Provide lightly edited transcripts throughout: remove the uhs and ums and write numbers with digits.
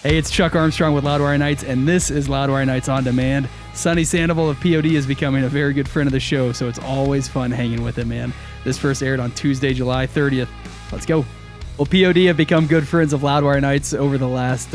Hey, it's Chuck Armstrong with Loudwire Nights, and this is Loudwire Nights On Demand. Sonny Sandoval of P.O.D. is becoming a very good friend of the show, so it's always fun hanging with him, man. This first aired on Tuesday, July 30th. Let's go. Well, P.O.D. have become good friends of Loudwire Nights over the last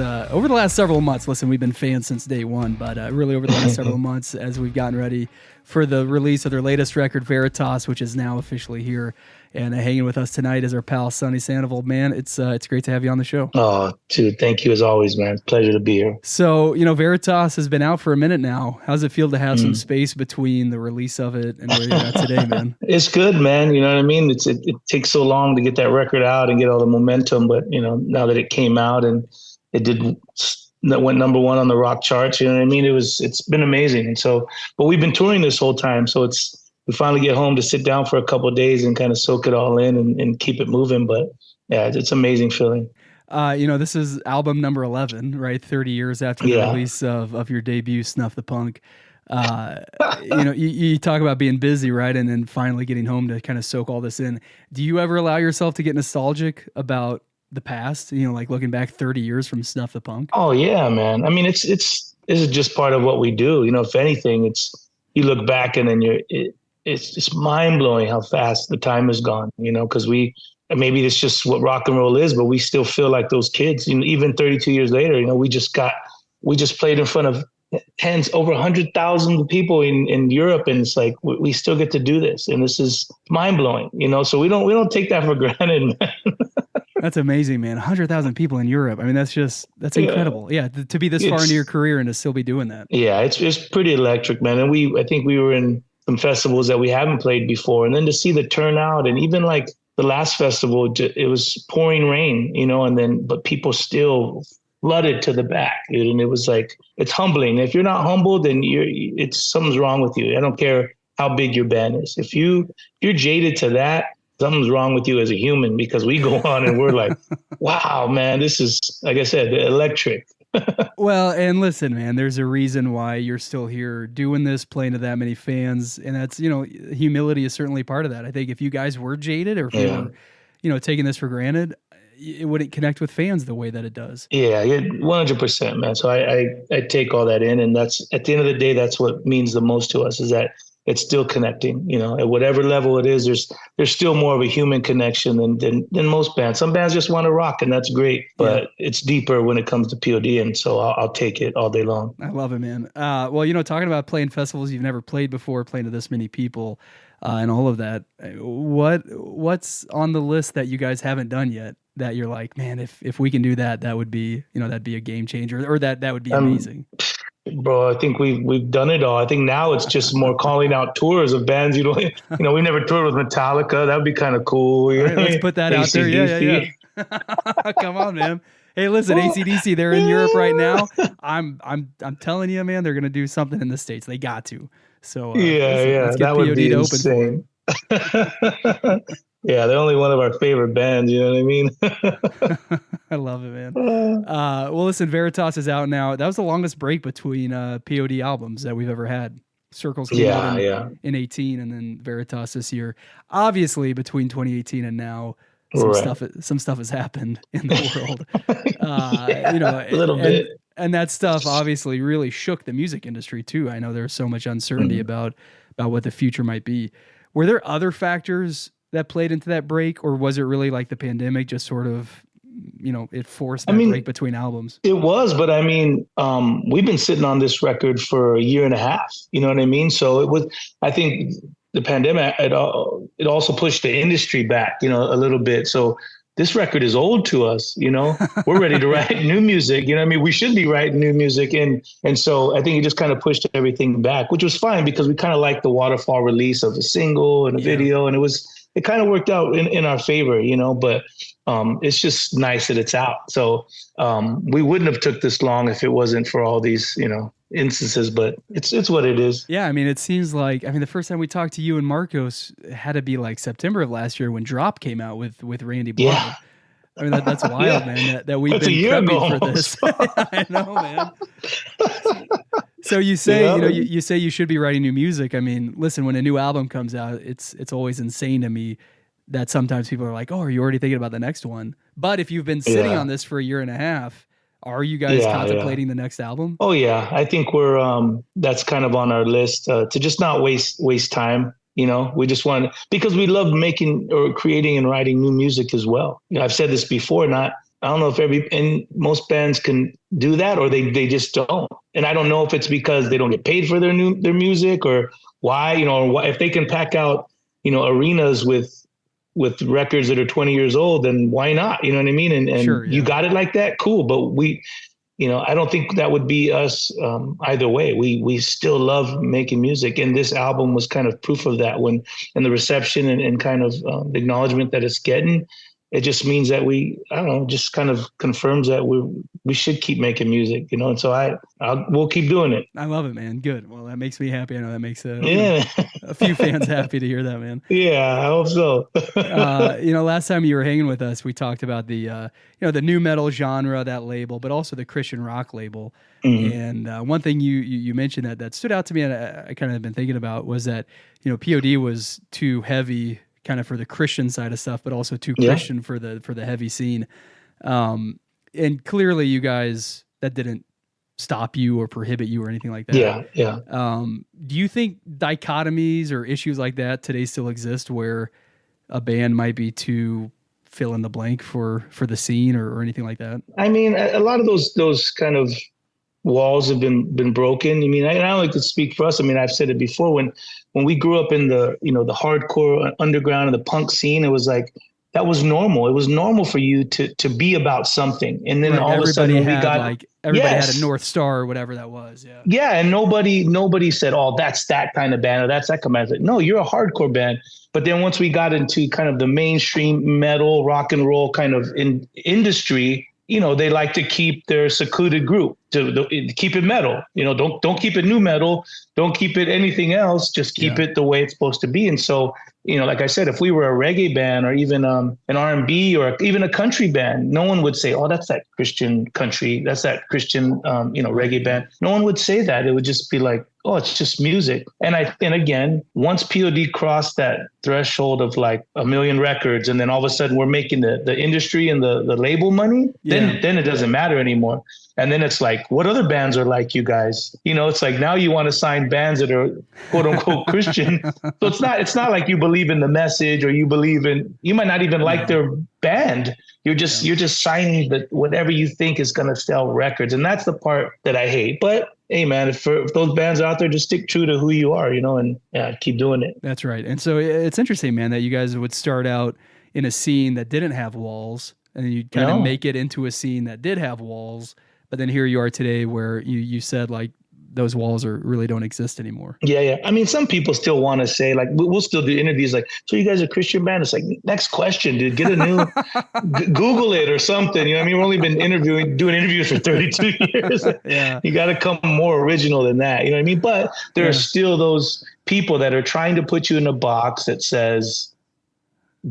several months. Listen, we've been fans since day one, but really over the last several months as we've gotten ready for the release of their latest record, Veritas, which is now officially here. And hanging with us tonight is our pal, Sonny Sandoval. Man, it's great to have you on the show. Oh, dude, thank you as always, man. Pleasure to be here. So, Veritas has been out for a minute now. How's it feel to have some space between the release of it and where you're at today, man? It's good, man. You know what I mean? It takes so long to get that record out and get all the momentum, but, now that it came out and that went number one on the rock charts, you know what I mean? It's been amazing. And so, but we've been touring this whole time, so we finally get home to sit down for a couple of days and kind of soak it all in and keep it moving. But yeah, it's an amazing feeling. This is album number 11, right? 30 years after the release of your debut, Snuff the Punk. You talk about being busy, right? And then finally getting home to kind of soak all this in. Do you ever allow yourself to get nostalgic about the past? like looking back 30 years from Snuff the Punk? Oh yeah, man. I mean, this is just part of what we do. If anything, you look back and then it's just mind blowing how fast the time has gone, because maybe it's just what rock and roll is, but we still feel like those kids, even 32 years later, we just played in front of over 100,000 people in Europe. And it's like, we still get to do this. And this is mind blowing, so we don't take that for granted. That's amazing, man. 100,000 people in Europe. I mean, that's incredible. Yeah. To be this far into your career and to still be doing that. Yeah. It's pretty electric, man. And I think we were in some festivals that we haven't played before. And then to see the turnout, and even like the last festival, it was pouring rain, but people still flooded to the back, dude. And it was like, it's humbling. If you're not humbled, then something's wrong with you. I don't care how big your band is. If you're jaded to that, something's wrong with you as a human, because we go on and we're like, wow, man, this is, like I said, electric. Well, and listen, man, there's a reason why you're still here doing this, playing to that many fans. And that's, humility is certainly part of that. I think if you guys were jaded, or if you were, taking this for granted, it wouldn't connect with fans the way that it does. Yeah, 100%, man. So I take all that in, and that's, at the end of the day, that's what means the most to us, is that it's still connecting, at whatever level it is. There's still more of a human connection than most bands. Some bands just want to rock, and that's great, but it's deeper when it comes to P.O.D. And so I'll take it all day long. I love it, man. Well, talking about playing festivals you've never played before, playing to this many people, and all of that, what's on the list that you guys haven't done yet that you're like, man, if we can do that, that would be, that'd be a game changer, or that would be amazing? Bro, I think we've done it all. I think now it's just more calling out tours of bands. We never toured with Metallica. That would be kind of cool. All right, let's put that out there. Yeah. Come on, man. Hey, listen, AC/DC, they're in Europe right now. I'm telling you, man, they're gonna do something in the States. They got to. So let's get that P.O.D. would be to insane. Open for Yeah, they're only one of our favorite bands. You know what I mean? I love it, man. Well, listen, Veritas is out now. That was the longest break between P.O.D. albums that we've ever had. Circles came out in 18, and then Veritas this year. Obviously, between 2018 and now, some stuff has happened in the world. A little bit. And that stuff obviously really shook the music industry too. I know there's so much uncertainty about what the future might be. Were there other factors that played into that break, or was it really like the pandemic just sort of, it forced that break between albums? It was, but I mean, we've been sitting on this record for a year and a half, you know what I mean? So it was, I think the pandemic, it also pushed the industry back, a little bit. So this record is old to us, we're ready to write new music. You know what I mean? We should be writing new music. And so I think it just kind of pushed everything back, which was fine, because we kind of liked the waterfall release of the single and the video. And it kind of worked out in our favor, but it's just nice that it's out. So we wouldn't have took this long if it wasn't for all these, instances, but it's what it is. Yeah. I mean, it seems like, the first time we talked to you and Marcos had to be like September of last year when Drop came out with Randy Blood. Yeah. I mean, that's wild, man, that we've been prepping for this. I know, man. So you say, you say you should be writing new music. I mean, listen, when a new album comes out, it's always insane to me that sometimes people are like, oh, are you already thinking about the next one? But if you've been sitting on this for a year and a half, Are you guys Yeah, contemplating the next album? Oh yeah, I think we're that's kind of on our list to just not waste time. We just want because we love making or creating and writing new music as well. I've said this before. Not I don't know if and most bands can do that or they just don't. And I don't know if it's because they don't get paid for their music or why. Or if they can pack out arenas with records that are 20 years old, then why not? You know what I mean? And Sure, yeah. you got it like that, cool. But I don't think that would be us either way. We still love making music, and this album was kind of proof of that. And the reception and kind of the acknowledgement that it's getting, it just means that just kind of confirms that we should keep making music, And so we'll keep doing it. I love it, man. Good. Well, that makes me happy. I know that makes a few fans happy to hear that, man. Yeah, I hope so. Last time you were hanging with us, we talked about the the new metal genre, that label, but also the Christian rock label. Mm-hmm. And one thing you mentioned that stood out to me, and I kind of have been thinking about, was that P.O.D. was too heavy kind of for the Christian side of stuff, but also too Christian for the heavy scene. And clearly you guys, that didn't stop you or prohibit you or anything like that. Yeah. Do you think dichotomies or issues like that today still exist where a band might be too fill in the blank for the scene or anything like that? I mean, a lot of those kind of walls have been broken. I mean, I don't like to speak for us. I mean, I've said it before, when we grew up in the hardcore underground and the punk scene, it was like, that was normal. It was normal for you to be about something. And then all of a sudden everybody had a North Star or whatever that was. Yeah. Yeah. And nobody said, oh, that's that kind of band or that's that kind of band. No, you're a hardcore band. But then once we got into kind of the mainstream metal, rock and roll kind of industry, they like to keep their secluded group to keep it metal. Don't keep it new metal. Don't keep it anything else. Just keep it the way it's supposed to be. And so, like I said, if we were a reggae band or even an R&B or even a country band, no one would say, oh, that's that Christian country. That's that Christian, reggae band. No one would say that. It would just be like, oh, it's just music. And again, once P.O.D. crossed that threshold of like 1 million records, and then all of a sudden we're making the industry and the label money, then it doesn't matter anymore. And then it's like, what other bands are like you guys? It's like now you want to sign bands that are quote unquote Christian. So it's not like you believe in the message or you might not even like their band. You're just signing whatever you think is going to sell records. And that's the part that I hate. But hey, man, if those bands are out there, just stick true to who you are, and keep doing it. That's right. And so it's interesting, man, that you guys would start out in a scene that didn't have walls and you'd kind of make it into a scene that did have walls. But then here you are today where you said like those walls really don't exist anymore. Yeah. I mean, some people still want to say, like, we'll still do interviews like, so you guys are a Christian band? It's like, next question, dude, get a new, Google it or something. We've only been doing interviews for 32 years. Yeah. You got to come more original than that. You know what I mean? But there are still those people that are trying to put you in a box that says,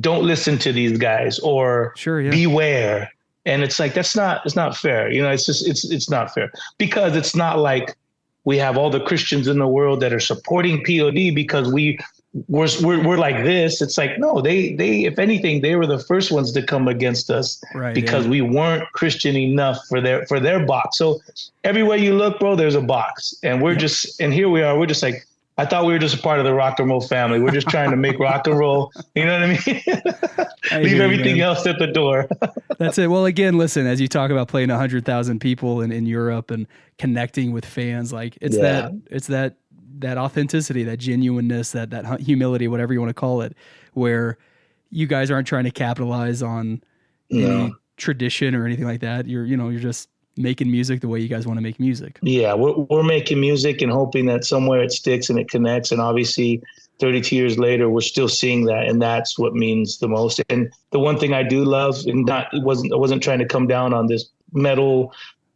don't listen to these guys or beware. And it's like, it's not fair. It's not fair because it's not like we have all the Christians in the world that are supporting P.O.D. because we're like this. It's like, no, they, if anything, they were the first ones to come against us because we weren't Christian enough for their box. So everywhere you look, bro, there's a box and and here we are. We're just like, I thought we were just a part of the rock and roll family. We're just trying to make rock and roll. You know what I mean? Leave everything else at the door. That's it. Well, again, listen, as you talk about playing 100,000 people in Europe and connecting with fans, like it's that authenticity, that genuineness, that humility, whatever you want to call it, where you guys aren't trying to capitalize on any tradition or anything like that. You're just making music the way you guys want to make music. Yeah, we're making music and hoping that somewhere it sticks and it connects. And obviously 32 years later, we're still seeing that. And that's what means the most. And the one thing I do love, and I wasn't trying to come down on this metal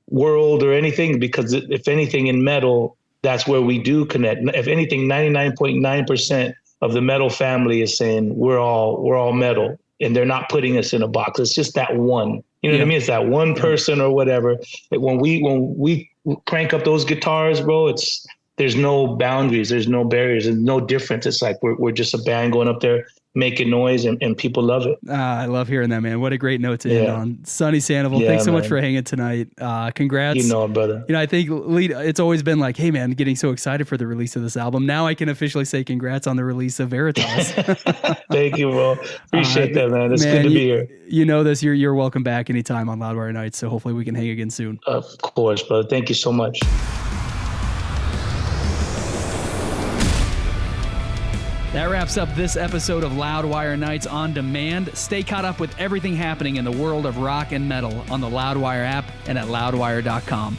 world or anything, because if anything in metal, that's where we do connect. If anything, 99.9% of the metal family is saying we're all metal, and they're not putting us in a box. It's just that one. You know what I mean? It's that one person or whatever. When we crank up those guitars, bro, there's no boundaries, there's no barriers, there's no difference. It's like we're just a band going up there making noise, and people love it. I love hearing that, man. What a great note to end on. Sonny Sandoval, thanks so much for hanging tonight. Congrats. Brother. I think it's always been like, hey, man, getting so excited for the release of this album. Now I can officially say congrats on the release of Veritas. Thank you, bro. Appreciate that, man. It's good to be here. You know this. You're welcome back anytime on Loudwire Nights, so hopefully we can hang again soon. Of course, brother. Thank you so much. That wraps up this episode of Loudwire Nights on Demand. Stay caught up with everything happening in the world of rock and metal on the Loudwire app and at loudwire.com.